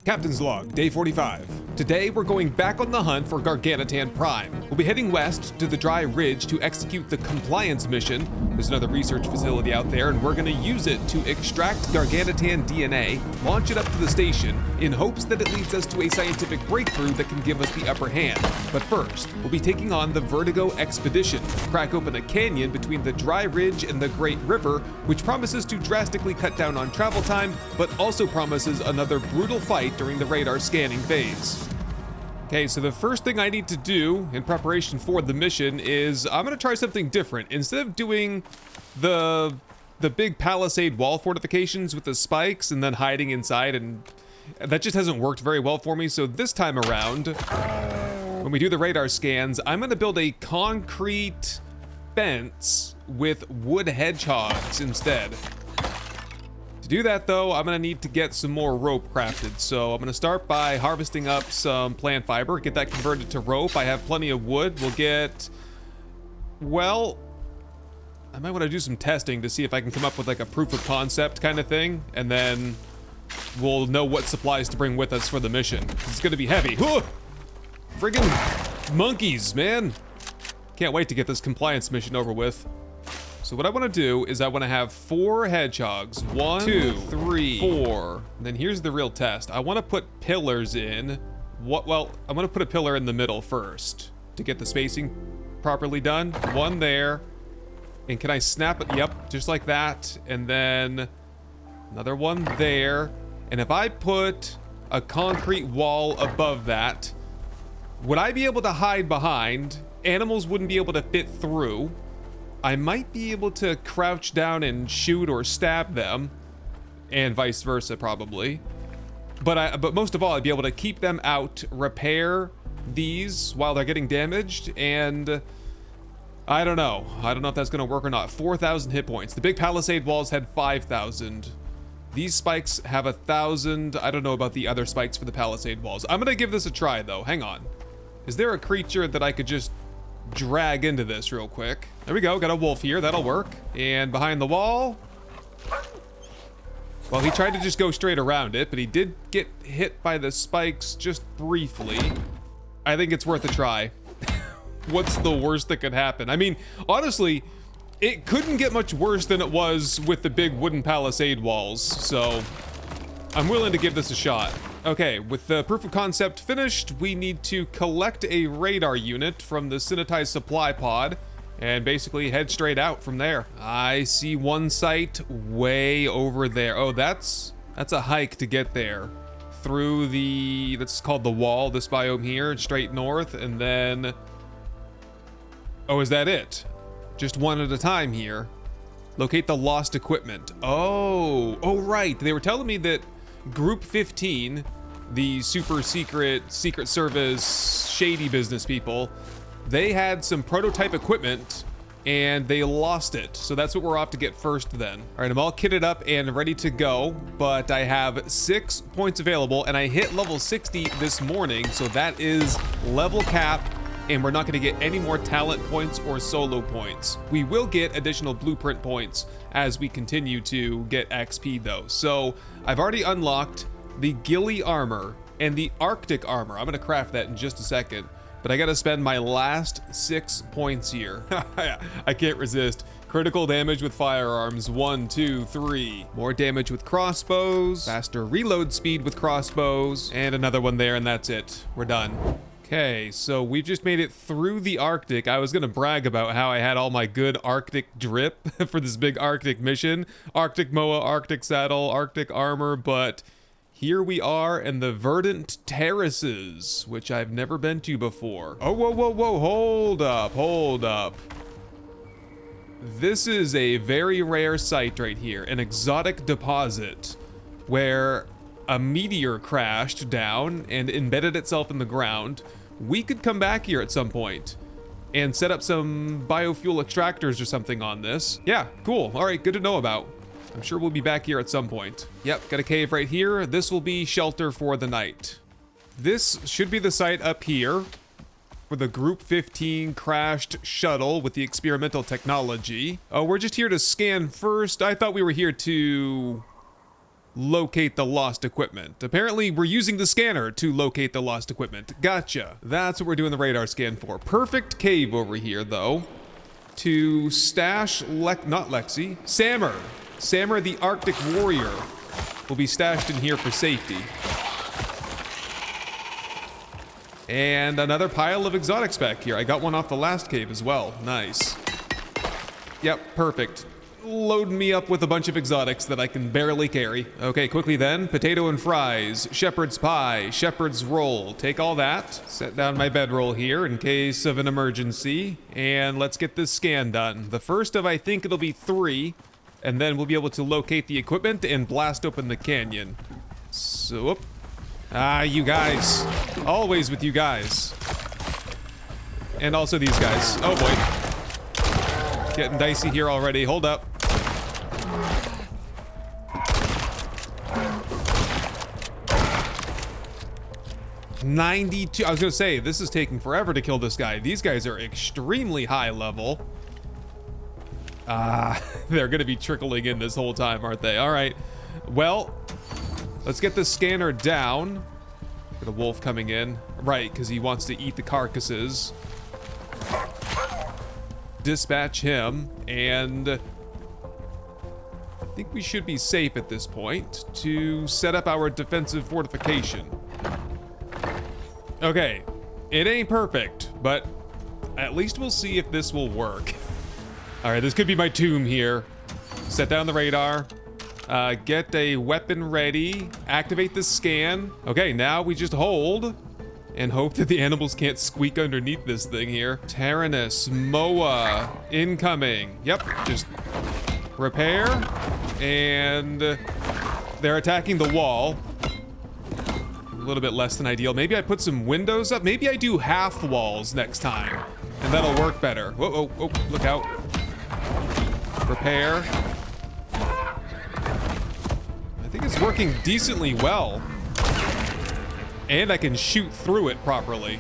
Captain's Log, Day 45. Today, we're going back on the hunt for Garganutan Prime. We'll be heading west to the Dry Ridge to execute the Compliance mission. There's another research facility out there, and we're gonna use it to extract Garganutan DNA, launch it up to the station, in hopes that it leads us to a scientific breakthrough that can give us the upper hand. But first, we'll be taking on the Vertigo Expedition, crack open a canyon between the Dry Ridge and the Great River, which promises to drastically cut down on travel time, but also promises another brutal fight during the radar scanning phase. Okay, so the first thing I need to do in preparation for the mission is I'm gonna try something different. Instead of doing the big palisade wall fortifications with the spikes and then hiding inside, and that just hasn't worked very well for me. So this time around, when we do the radar scans, I'm gonna build a concrete fence with wood hedgehogs instead. To do that though, I'm gonna need to get some more rope crafted. So I'm gonna start by harvesting up some plant fiber, get that converted to rope. I have plenty of wood. We'll get, well, I might want to do some testing to see if I can come up with like a proof of concept kind of thing, and then we'll know what supplies to bring with us for the mission. It's gonna be heavy. Friggin' monkeys, man. Can't wait to get this compliance mission over with. So what I want to do is I want to have 4 hedgehogs. 1, 2, 3, 4. And then here's the real test. I want to put pillars in. Well, I'm going to put a pillar in the middle first to get the spacing properly done. 1 there. And can I snap it? Yep, just like that. And then another 1 there. And if I put a concrete wall above that, would I be able to hide behind? Animals wouldn't be able to fit through. I might be able to crouch down and shoot or stab them, and vice versa probably. But most of all, I'd be able to keep them out, repair these while they're getting damaged, and I don't know. I don't know if that's gonna work or not. 4,000 hit points. The big palisade walls had 5,000. These spikes have 1,000. I don't know about the other spikes for the palisade walls. I'm gonna give this a try though. Hang on. Is there a creature that I could just drag into this real quick? There we go, got a wolf here, that'll work. And behind the wall, well, he tried to just go straight around it, but he did get hit by the spikes just briefly. I think it's worth a try. What's the worst that could happen? I mean, honestly, it couldn't get much worse than it was with the big wooden palisade walls, so I'm willing to give this a shot. Okay, with the proof of concept finished, we need to collect a radar unit from the Synthesize supply pod and basically head straight out from there. I see one site way over there. Oh, that's a hike to get there. Through the, that's called the wall, this biome here, straight north, and then, oh, is that it? Just 1 at a time here. Locate the lost equipment. Oh, right. They were telling me that Group 15, the super secret service shady business people, they had some prototype equipment and they lost it. So that's what we're off to get first then. All right, I'm all kitted up and ready to go, but I have 6 points available and I hit level 60 this morning. So that is level cap, and we're not gonna get any more talent points or solo points. We will get additional blueprint points as we continue to get XP though. So I've already unlocked the ghillie armor and the Arctic armor. I'm gonna craft that in just a second, but I gotta spend my last 6 points here. I can't resist. Critical damage with firearms, 1, 2, 3. More damage with crossbows, faster reload speed with crossbows, and another one there, and that's it. We're done. Okay, so we've just made it through the Arctic. I was gonna brag about how I had all my good Arctic drip for this big Arctic mission. Arctic moa, Arctic saddle, Arctic armor, but here we are in the Verdant Terraces, which I've never been to before. Oh, whoa, hold up. This is a very rare site right here, an exotic deposit where a meteor crashed down and embedded itself in the ground. We could come back here at some point and set up some biofuel extractors or something on this. Yeah, cool. All right, good to know about. I'm sure we'll be back here at some point. Yep, got a cave right here. This will be shelter for the night. This should be the site up here for the Group 15 crashed shuttle with the experimental technology. Oh, we're just here to scan first. I thought we were here to locate the lost equipment. Apparently, we're using the scanner to locate the lost equipment. Gotcha. That's what we're doing the radar scan for. Perfect cave over here, though, to stash not Lexi, Sammer. Sammer, the Arctic warrior, will be stashed in here for safety. And another pile of exotics back here. I got one off the last cave as well. Nice. Yep, perfect. Load me up with a bunch of exotics that I can barely carry. Okay, quickly then. Potato and fries, shepherd's pie, shepherd's roll. Take all that. Set down my bedroll here in case of an emergency. And let's get this scan done. The first of, I think it'll be 3. And then we'll be able to locate the equipment and blast open the canyon. So, whoop. Ah, you guys. Always with you guys. And also these guys. Oh boy. Getting dicey here already. Hold up. $92. I was gonna say, this is taking forever to kill this guy. These guys are extremely high level. They're gonna be trickling in this whole time, aren't they? All right. Well, let's get the scanner down. Got a wolf coming in. Right, because he wants to eat the carcasses. Dispatch him, and I think we should be safe at this point to set up our defensive fortification. Okay, it ain't perfect, but at least we'll see if this will work. All right, this could be my tomb here. Set down the radar. Get a weapon ready. Activate the scan. Okay, now we just hold and hope that the animals can't squeak underneath this thing here. Tyrannus, Moa, incoming. Yep, just repair. And they're attacking the wall. A little bit less than ideal. Maybe I put some windows up. Maybe I do half walls next time, and that'll work better. Whoa, oh, oh, look out. Repair. I think it's working decently well. And I can shoot through it properly.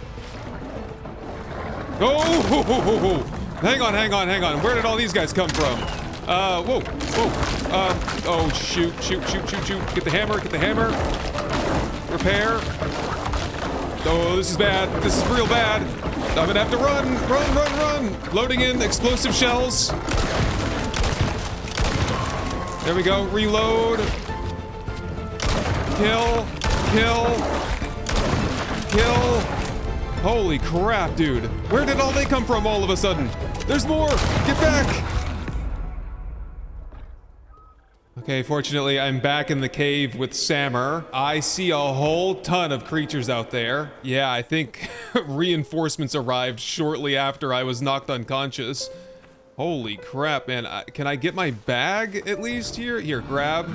Oh, ho, ho, ho, ho. Hang on, hang on, hang on. Where did all these guys come from? Whoa, whoa. Oh, shoot, shoot, shoot, shoot, shoot. Get the hammer, get the hammer. Repair. Oh, this is bad. This is real bad. I'm gonna have to run, run, run, run. Loading in explosive shells. There we go, reload. Kill, kill, kill. Holy crap, dude. Where did all they come from all of a sudden? There's more, get back. Okay, fortunately, I'm back in the cave with Sammer. I see a whole ton of creatures out there. Yeah, I think reinforcements arrived shortly after I was knocked unconscious. Holy crap, man. Can I get my bag at least here? Here, grab,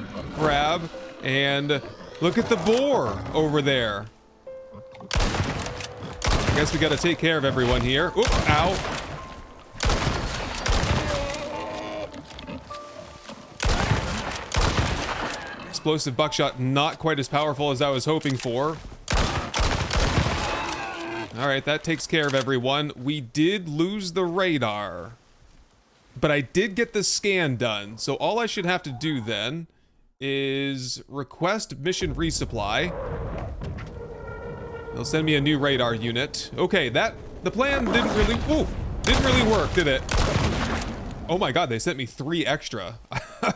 and look at the boar over there. I guess we gotta take care of everyone here. Oop, ow. Explosive buckshot, not quite as powerful as I was hoping for. All right, that takes care of everyone. We did lose the radar, but I did get the scan done. So all I should have to do then is request mission resupply. They'll send me a new radar unit. Okay, the plan didn't really work, did it? Oh my god, they sent me 3 extra.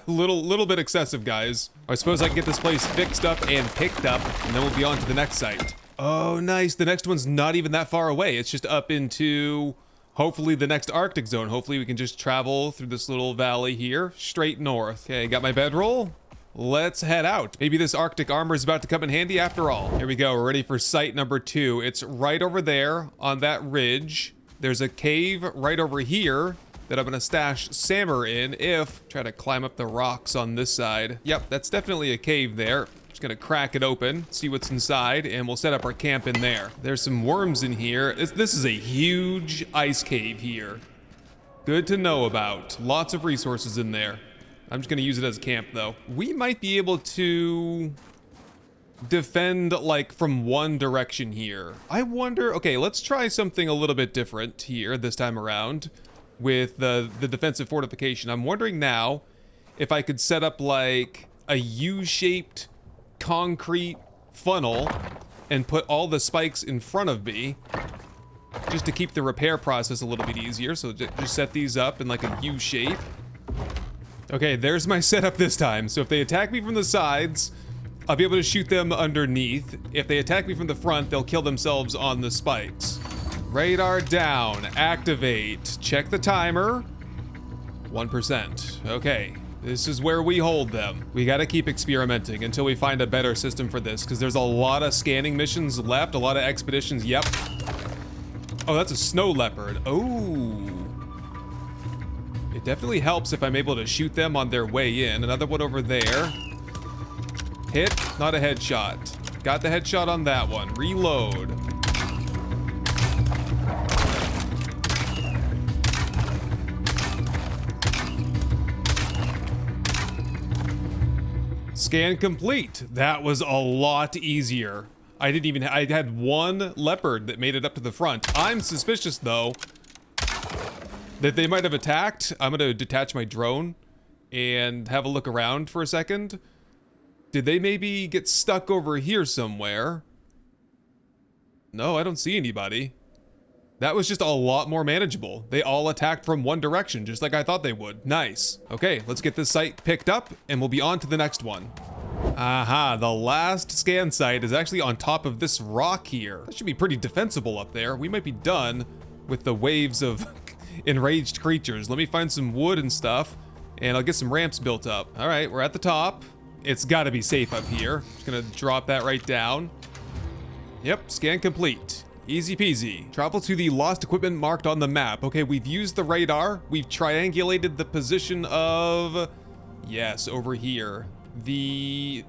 little bit excessive, guys. I suppose I can get this place fixed up and picked up, and then we'll be on to the next site. Oh, nice. The next one's not even that far away. It's just up into, hopefully, the next Arctic zone. Hopefully, we can just travel through this little valley here, straight north. Okay, got my bedroll. Let's head out. Maybe this Arctic armor is about to come in handy after all. Here we go. We're ready for site number 2. It's right over there on that ridge. There's a cave right over here that I'm gonna stash Sammer in try to climb up the rocks on this side. Yep, that's definitely a cave there. Just gonna crack it open, see what's inside, and we'll set up our camp in there. There's some worms in here. This is a huge ice cave here. Good to know about. Lots of resources in there. I'm just gonna use it as a camp though. We might be able to defend like from one direction here. I wonder, okay, let's try something a little bit different here this time around with the defensive fortification. I'm wondering now if I could set up like a U-shaped concrete funnel and put all the spikes in front of me just to keep the repair process a little bit easier. So just set these up in like a U shape. Okay, there's my setup this time. So if they attack me from the sides, I'll be able to shoot them underneath. If they attack me from the front, they'll kill themselves on the spikes. Radar down, activate, check the timer. 1%, okay. This is where we hold them. We gotta keep experimenting until we find a better system for this, because there's a lot of scanning missions left, a lot of expeditions, yep. Oh, that's a snow leopard. Oh. It definitely helps if I'm able to shoot them on their way in. Another one over there. Hit, not a headshot. Got the headshot on that one. Reload. Scan complete. That was a lot easier. I had one leopard that made it up to the front. I'm suspicious though that they might have attacked. I'm gonna detach my drone and have a look around for a second. Did they maybe get stuck over here somewhere? No, I don't see anybody. That was just a lot more manageable. They all attacked from one direction, just like I thought they would. Nice. Okay, let's get this site picked up and we'll be on to the next one. Aha, the last scan site is actually on top of this rock here. That should be pretty defensible up there. We might be done with the waves of enraged creatures. Let me find some wood and stuff and I'll get some ramps built up. All right, we're at the top. It's gotta be safe up here. Just gonna drop that right down. Yep, scan complete. Easy peasy. Travel to the lost equipment marked on the map. Okay, we've used the radar. We've triangulated the position of, yes, over here. I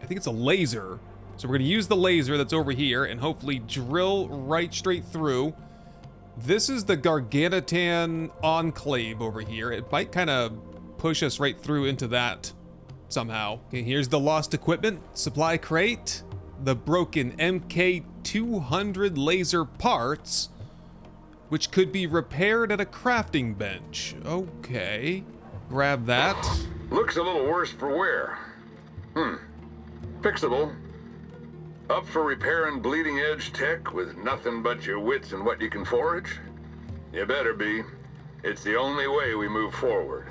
think it's a laser. So we're gonna use the laser that's over here and hopefully drill right straight through. This is the Garganutan enclave over here. It might kind of push us right through into that somehow. Okay, here's the lost equipment. Supply crate. The broken MK200 laser parts, which could be repaired at a crafting bench. Okay, grab that. Looks a little worse for wear. Fixable. Up for repairing bleeding edge tech with nothing but your wits and what you can forage? You better be. It's the only way we move forward.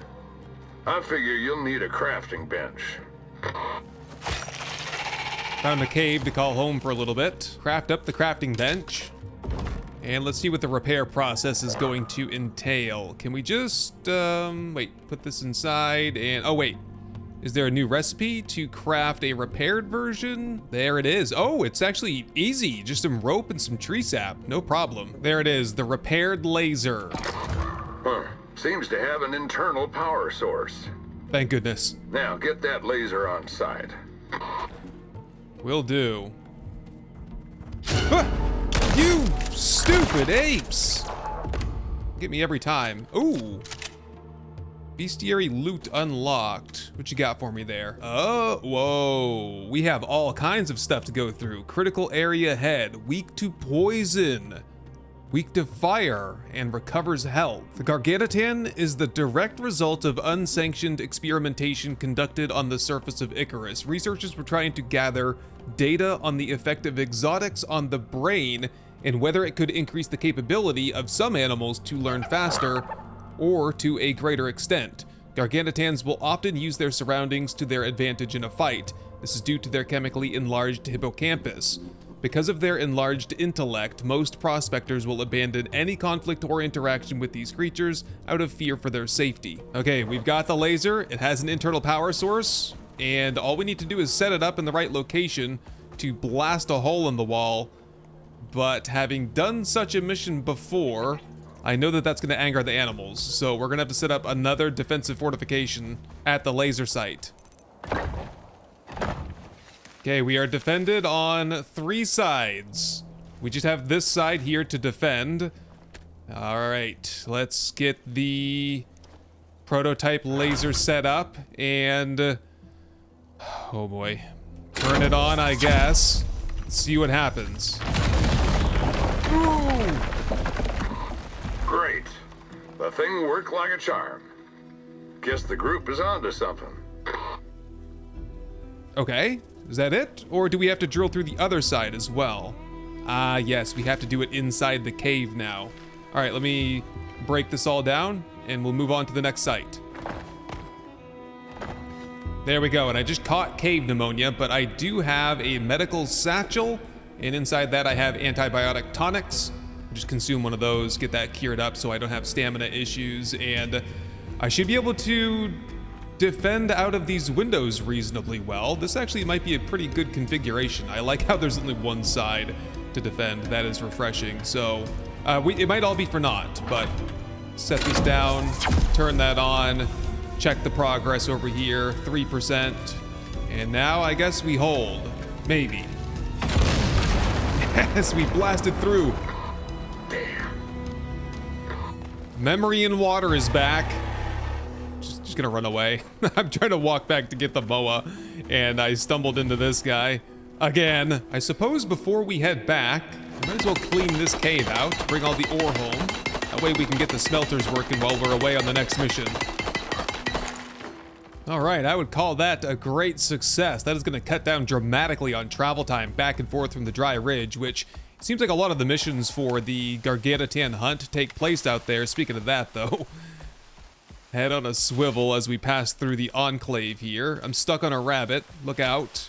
I figure you'll need a crafting bench. Found a cave to call home for a little bit. Craft up the crafting bench. And let's see what the repair process is going to entail. Can we just, wait, put this inside and, oh wait. Is there a new recipe to craft a repaired version? There it is. Oh, it's actually easy. Just some rope and some tree sap. No problem. There it is, the repaired laser. Seems to have an internal power source. Thank goodness. Now, get that laser on site. Will do. Ah, you stupid apes! Get me every time. Ooh. Bestiary loot unlocked. What you got for me there? Oh, whoa. We have all kinds of stuff to go through. Critical area head, weak to poison, weak to fire, and recovers health. The Garganutan is the direct result of unsanctioned experimentation conducted on the surface of Icarus. Researchers were trying to gather data on the effect of exotics on the brain and whether it could increase the capability of some animals to learn faster or to a greater extent. Garganutans will often use their surroundings to their advantage in a fight. This is due to their chemically enlarged hippocampus. Because of their enlarged intellect, most prospectors will abandon any conflict or interaction with these creatures out of fear for their safety. Okay, we've got the laser. It has an internal power source, and all we need to do is set it up in the right location to blast a hole in the wall. But having done such a mission before, I know that that's going to anger the animals, so we're going to have to set up another defensive fortification at the laser site. Okay, we are defended on 3 sides. We just have this side here to defend. All right, let's get the prototype laser set up and, oh boy, turn it on, I guess. Let's see what happens. Ooh. Great. The thing worked like a charm. Guess the group is onto something. Okay, is that it? Or do we have to drill through the other side as well? Ah, yes, we have to do it inside the cave now. All right, let me break this all down and we'll move on to the next site. There we go, and I just caught cave pneumonia, but I do have a medical satchel, and inside that I have antibiotic tonics. Just consume one of those, get that cured up so I don't have stamina issues, and I should be able to defend out of these windows reasonably well. This actually might be a pretty good configuration. I like how there's only one side to defend. That is refreshing. So it might all be for naught, but set this down, turn that on, check the progress over here, 3%. And now I guess we hold. Maybe. Yes, we blasted through. Memory in water is back. Just gonna run away. I'm trying to walk back to get the moa, and I stumbled into this guy again. I suppose before we head back, we might as well clean this cave out, bring all the ore home. That way we can get the smelters working while we're away on the next mission. All right, I would call that a great success. That is gonna cut down dramatically on travel time back and forth from the dry ridge, which seems like a lot of the missions for the Garganutan hunt take place out there. Speaking of that, though, head on a swivel as we pass through the enclave here. I'm stuck on a rabbit. Look out.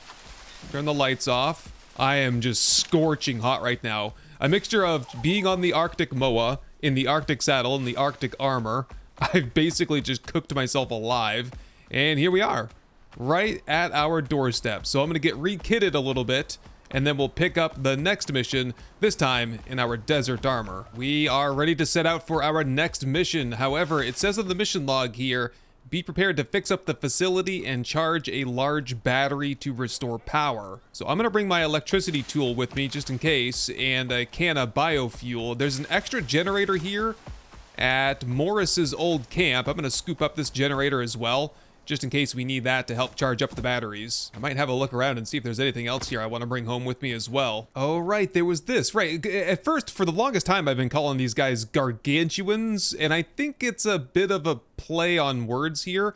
Turn the lights off. I am just scorching hot right now. A mixture of being on the Arctic moa, in the Arctic saddle, in the Arctic armor. I've basically just cooked myself alive. And here we are, right at our doorstep. So I'm going to get re-kitted a little bit, and then we'll pick up the next mission, this time in our desert armor. We are ready to set out for our next mission. However, it says on the mission log here, be prepared to fix up the facility and charge a large battery to restore power. So I'm gonna bring my electricity tool with me just in case, and a can of biofuel. There's an extra generator here at Morris's old camp. I'm gonna scoop up this generator as well, just in case we need that to help charge up the batteries. I might have a look around and see if there's anything else here I want to bring home with me as well. Oh, right, there was this. Right, at first, for the longest time, I've been calling these guys Gargantuans, and I think it's a bit of a play on words here,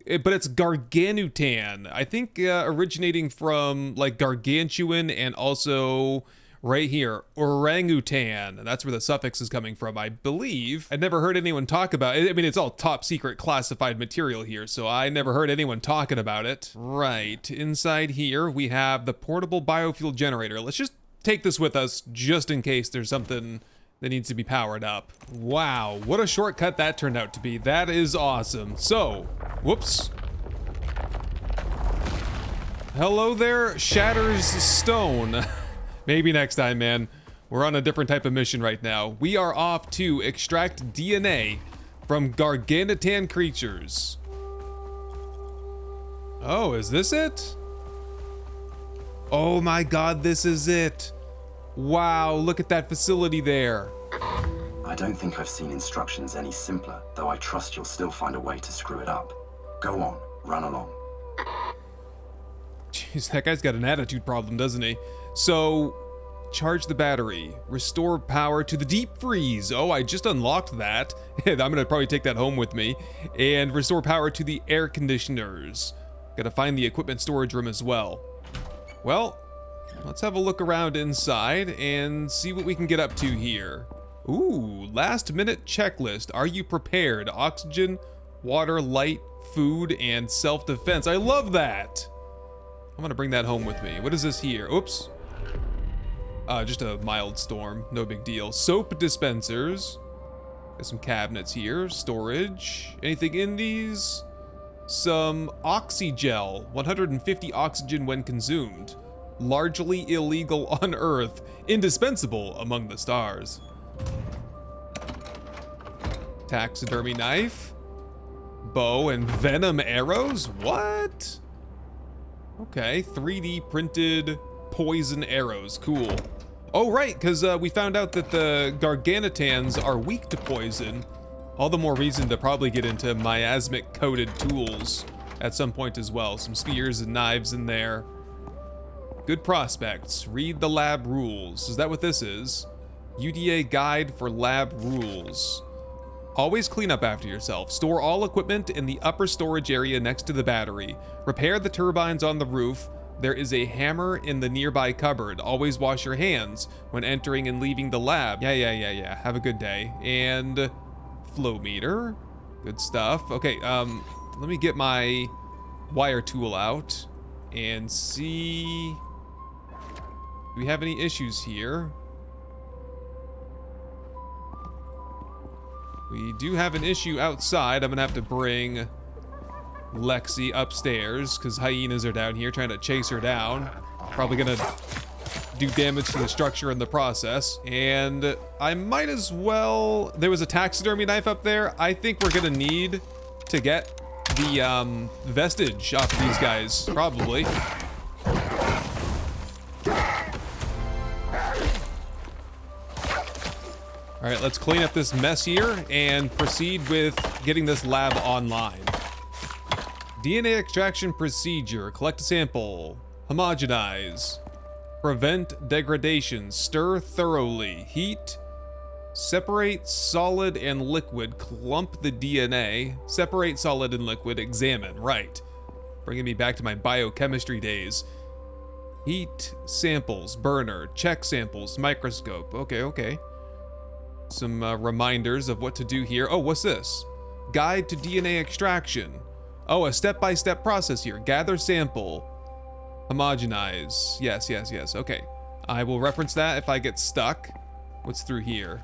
but it's Garganutan. I think originating from, like, Gargantuan and also right here, orangutan. That's where the suffix is coming from, I believe. I'd never heard anyone talk about it. I mean, it's all top secret classified material here, so I never heard anyone talking about it. Right, inside here, we have the portable biofuel generator. Let's just take this with us just in case there's something that needs to be powered up. Wow, what a shortcut that turned out to be. That is awesome. So, whoops. Hello there, Shatters Stone. Maybe next time, man. We're on a different type of mission right now. We are off to extract DNA from Garganutan creatures. Oh, is this it? Oh my god, this is it. Wow, look at that facility there. I don't think I've seen instructions any simpler, though I trust you'll still find a way to screw it up. Go on, run along. Jeez, that guy's got an attitude problem, doesn't he? So, charge the battery, restore power to the deep freeze. Oh, I just unlocked that. I'm gonna probably take that home with me. And restore power to the air conditioners. Gotta find the equipment storage room as well. Well, let's have a look around inside and see what we can get up to here. Ooh, last minute checklist. Are you prepared? Oxygen, water, light, food, and self-defense. I love that. I'm gonna bring that home with me. What is this here? Oops. Just a mild storm, no big deal. Soap dispensers. Got some cabinets here, storage. Anything in these? Some oxygel, 150 oxygen when consumed. Largely illegal on Earth, indispensable among the stars. Taxidermy knife. Bow and venom arrows? What? Okay, 3D printed poison arrows, cool. Oh right, because we found out that the Garganutans are weak to poison. All the more reason to probably get into miasmic coated tools at some point as well. Some spears and knives in there. Good prospects. Read the lab rules. Is that what this is? UDA guide for lab rules. Always clean up after yourself. Store all equipment in the upper storage area next to the battery. Repair the turbines on the roof. There is a hammer in the nearby cupboard. Always wash your hands when entering and leaving the lab. Yeah. Have a good day. And flow meter. Good stuff. Okay, let me get my wire tool out and see. Do we have any issues here? We do have an issue outside. I'm gonna have to bring Lexi upstairs because hyenas are down here trying to chase her down. Probably gonna do damage to the structure in the process. And I might as well... There was a taxidermy knife up there. I think we're gonna need to get the vestige off these guys, probably. All right, let's clean up this mess here and proceed with getting this lab online. DNA extraction procedure. Collect a sample. Homogenize. Prevent degradation. Stir thoroughly. Heat. Separate solid and liquid. Clump the DNA. Separate solid and liquid. Examine. Right. Bringing me back to my biochemistry days. Heat samples. Burner. Check samples. Microscope. Okay. Some reminders of what to do here. Oh, what's this? Guide to DNA extraction. Oh, a step-by-step process here. Gather sample. Homogenize. Yes. Okay. I will reference that if I get stuck. What's through here?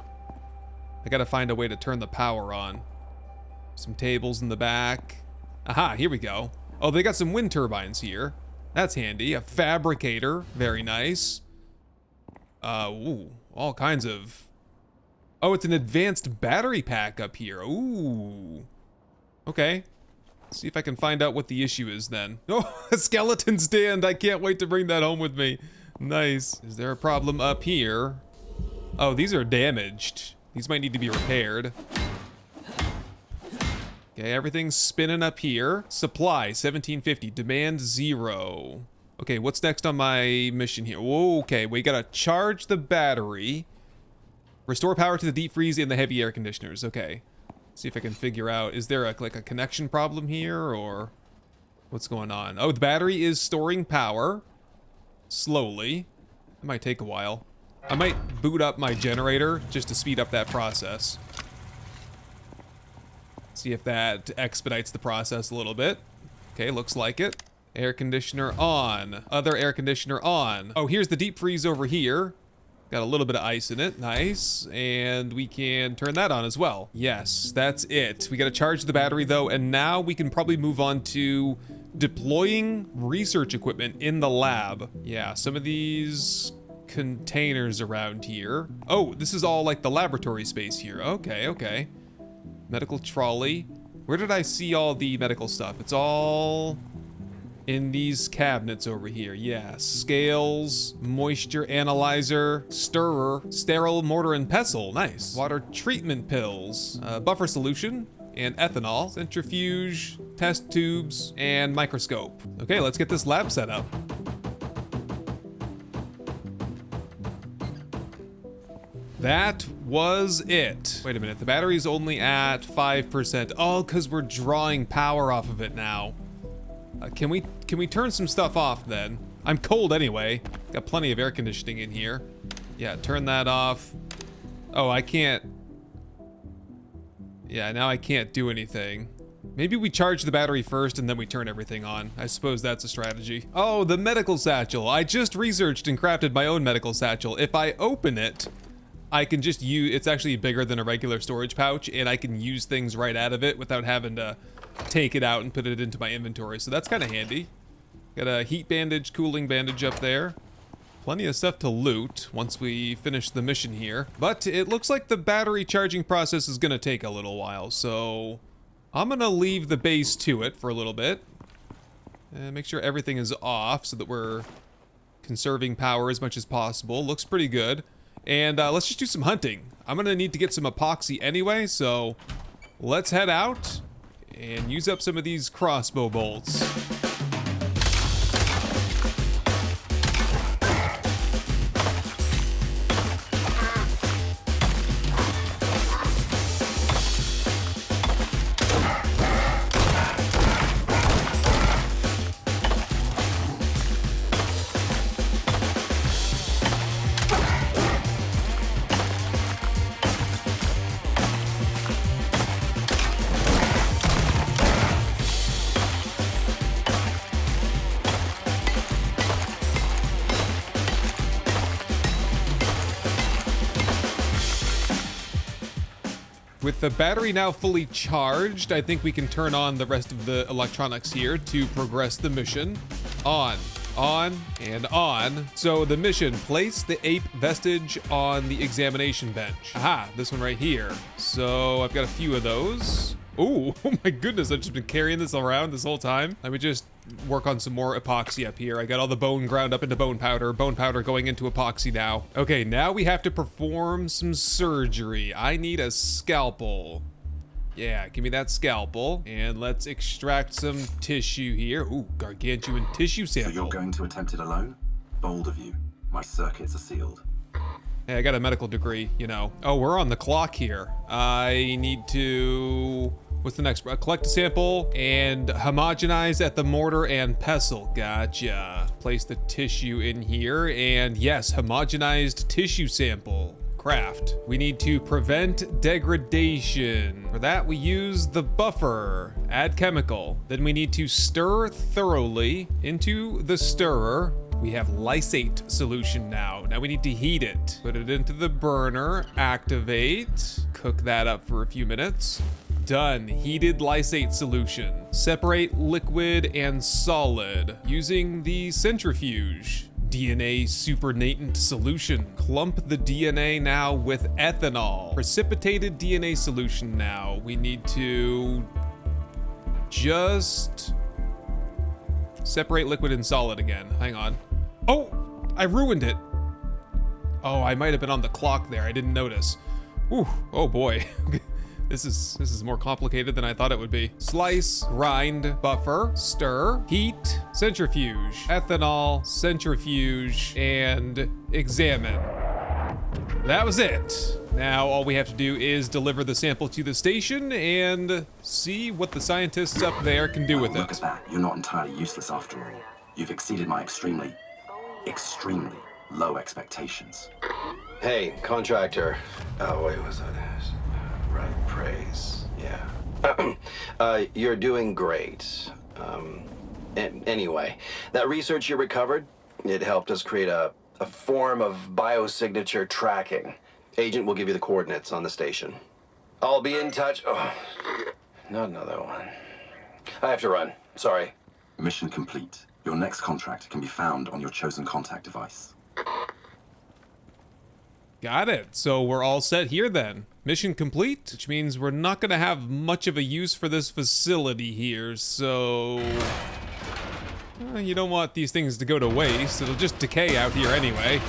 I gotta find a way to turn the power on. Some tables in the back. Aha, here we go. Oh, they got some wind turbines here. That's handy. A fabricator. Very nice. Ooh, all kinds of... Oh, it's an advanced battery pack up here. Ooh. Okay. Let's see if I can find out what the issue is then. Oh, a skeleton stand. I can't wait to bring that home with me. Nice. Is there a problem up here? Oh, these are damaged. These might need to be repaired. Okay, everything's spinning up here. Supply, 1750. Demand 0. Okay, what's next on my mission here? Whoa, okay, we gotta charge the battery. Restore power to the deep freeze and the heavy air conditioners. Okay. See if I can figure out, is there like a connection problem here or what's going on? Oh, the battery is storing power slowly. It might take a while. I might boot up my generator just to speed up that process. See if that expedites the process a little bit. Okay, looks like it. Air conditioner on. Other air conditioner on. Oh, here's the deep freeze over here. Got a little bit of ice in it. Nice. And we can turn that on as well. Yes, that's it. We got to charge the battery though, and now we can probably move on to deploying research equipment in the lab. Yeah, some of these containers around here. Oh, this is all like the laboratory space here. Okay. Medical trolley. Where did I see all the medical stuff? It's all in these cabinets over here. Yeah, scales, moisture analyzer, stirrer, sterile mortar and pestle. Nice. Water treatment pills, buffer solution, and ethanol, centrifuge, test tubes, and microscope. Okay, let's get this lab set up. That was it. Wait a minute, the battery's only at 5%. Oh, because we're drawing power off of it now. Can we turn some stuff off then? I'm cold anyway. Got plenty of air conditioning in here. Yeah, turn that off. Oh, I can't. Yeah, now I can't do anything. Maybe we charge the battery first and then we turn everything on. I suppose that's a strategy. Oh, the medical satchel. I just researched and crafted my own medical satchel. If I open it, I can just use, it's actually bigger than a regular storage pouch, and I can use things right out of it without having to take it out and put it into my inventory. So that's kind of handy. Got a heat bandage, cooling bandage up there. Plenty of stuff to loot once we finish the mission here. But it looks like the battery charging process is going to take a little while. So I'm going to leave the base to it for a little bit. And make sure everything is off so that we're conserving power as much as possible. Looks pretty good. And let's just do some hunting. I'm going to need to get some epoxy anyway. So let's head out and use up some of these crossbow bolts. With the battery now fully charged, I think we can turn on the rest of the electronics here to progress the mission. On, and on. So the mission, place the ape vestige on the examination bench. Aha, this one right here. So I've got a few of those. Ooh, oh my goodness, I've just been carrying this around this whole time. Let me just work on some more epoxy up here. I got all the bone ground up into bone powder going into epoxy now. Okay, now we have to perform some surgery. I need a scalpel. Yeah, give me that scalpel. And let's extract some tissue here. Ooh, gargantuan tissue sample. So you're going to attempt it alone? Bold of you. My circuits are sealed. Hey, I got a medical degree, you know. Oh, we're on the clock here. I need to... What's the next? Collect a sample and homogenize at the mortar and pestle. Gotcha. Place the tissue in here, and yes, homogenized tissue sample. Craft. We need to prevent degradation. For that, we use the buffer. Add chemical. Then we need to stir thoroughly into the stirrer. We have lysate solution now. Now we need to heat it. Put it into the burner, activate, cook that up for a few minutes. Done. Heated lysate solution. Separate liquid and solid using the centrifuge. DNA supernatant solution. Clump the DNA now with ethanol. Precipitated DNA solution now. We need to just separate liquid and solid again. Hang on. Oh, I ruined it. Oh, I might have been on the clock there. I didn't notice. Ooh, oh boy. This is more complicated than I thought it would be. Slice, grind, buffer, stir, heat, centrifuge, ethanol, centrifuge, and examine. That was it. Now all we have to do is deliver the sample to the station and see what the scientists up there can do with it. Look at that. You're not entirely useless after all. You've exceeded my extremely low expectations. Hey, contractor. Oh, wait, was that? Right, praise. Yeah. You're doing great. Anyway, that research you recovered, it helped us create a form of biosignature tracking. Agent will give you the coordinates on the station. I'll be in touch. Oh, not another one. I have to run. Sorry. Mission complete. Your next contract can be found on your chosen contact device. Got it. So we're all set here then. Mission complete, which means we're not going to have much of a use for this facility here, so... you don't want these things to go to waste. It'll just decay out here anyway.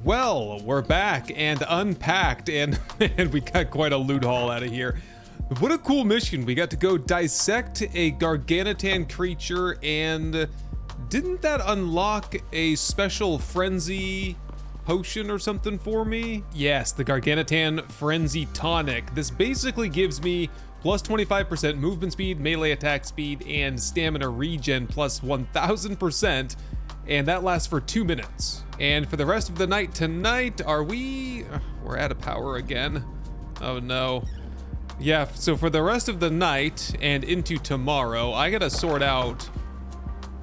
Well, we're back and unpacked, and we got quite a loot haul out of here. What a cool mission. We got to go dissect a Garganutan creature, and didn't that unlock a special frenzy potion or something for me? Yes, the Garganutan Frenzy Tonic. This basically gives me plus 25% movement speed, melee attack speed, and stamina regen plus 1000%, and that lasts for 2 minutes. And for the rest of the night tonight, we're out of power again. Oh no. Yeah, so for the rest of the night and into tomorrow, I gotta sort out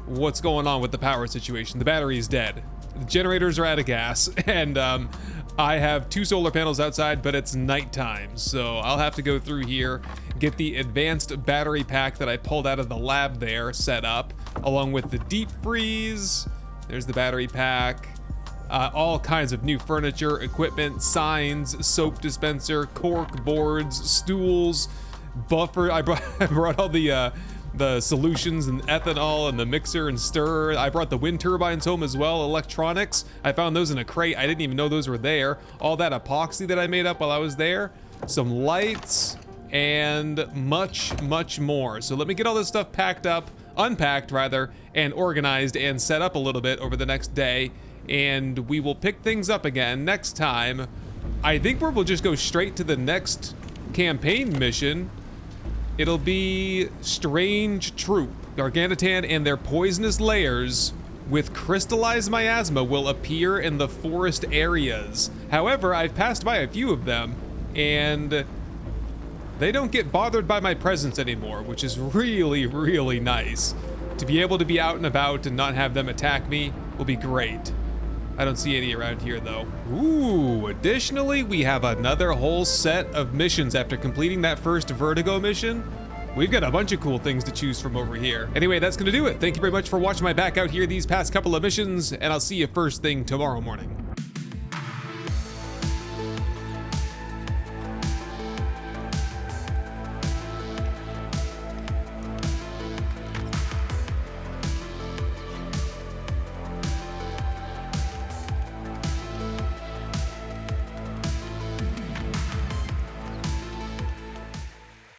what's going on with the power situation. The battery is dead. The generators are out of gas, and I have 2 solar panels outside, but it's nighttime, so I'll have to go through here, get the advanced battery pack that I pulled out of the lab there set up, along with the deep freeze. There's the battery pack. All kinds of new furniture, equipment, signs, soap dispenser, cork boards, stools, buffer. I brought all the solutions and ethanol and the mixer and stirrer. I brought the wind turbines home as well, electronics. I found those in a crate. I didn't even know those were there. All that epoxy that I made up while I was there. Some lights and much, much more. So let me get all this stuff unpacked rather, and organized and set up a little bit over the next day. And we will pick things up again next time. I think we'll just go straight to the next campaign mission, It'll be Strange Troop. Garganutan and their poisonous layers with crystallized miasma will appear in the forest areas. However, I've passed by a few of them, and they don't get bothered by my presence anymore, which is really, really nice. To be able to be out and about and not have them attack me will be great. I don't see any around here, though. Ooh, additionally, we have another whole set of missions after completing that first Vertigo mission. We've got a bunch of cool things to choose from over here. Anyway, that's gonna do it. Thank you very much for watching my back out here these past couple of missions, and I'll see you first thing tomorrow morning.